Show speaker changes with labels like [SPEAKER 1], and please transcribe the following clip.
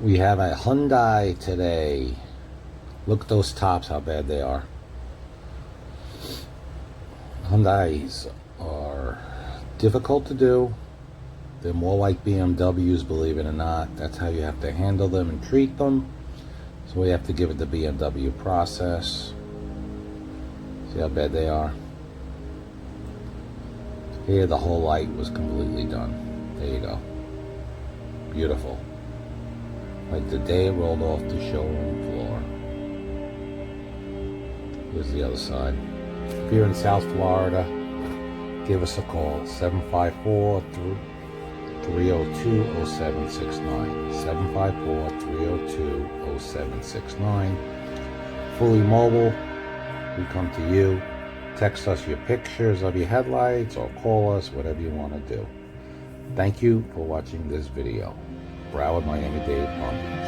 [SPEAKER 1] We have a Hyundai today. Look at those tops, how bad they are. Hyundais are difficult to do. They're more like BMWs, believe it or not. That's how you have to handle them and treat them. So we have to give it the BMW process. See how bad they are? Here the whole light was completely done. There you go. Beautiful. Like the day it rolled off the showroom floor. Here's the other side. If you're in South Florida, give us a call. 754-302-0769. 754-302-0769. Fully mobile. We come to you. Text us your pictures of your headlights or call us, whatever you want to do. Thank you for watching this video. Broward, Miami-Dade, Palm Beach.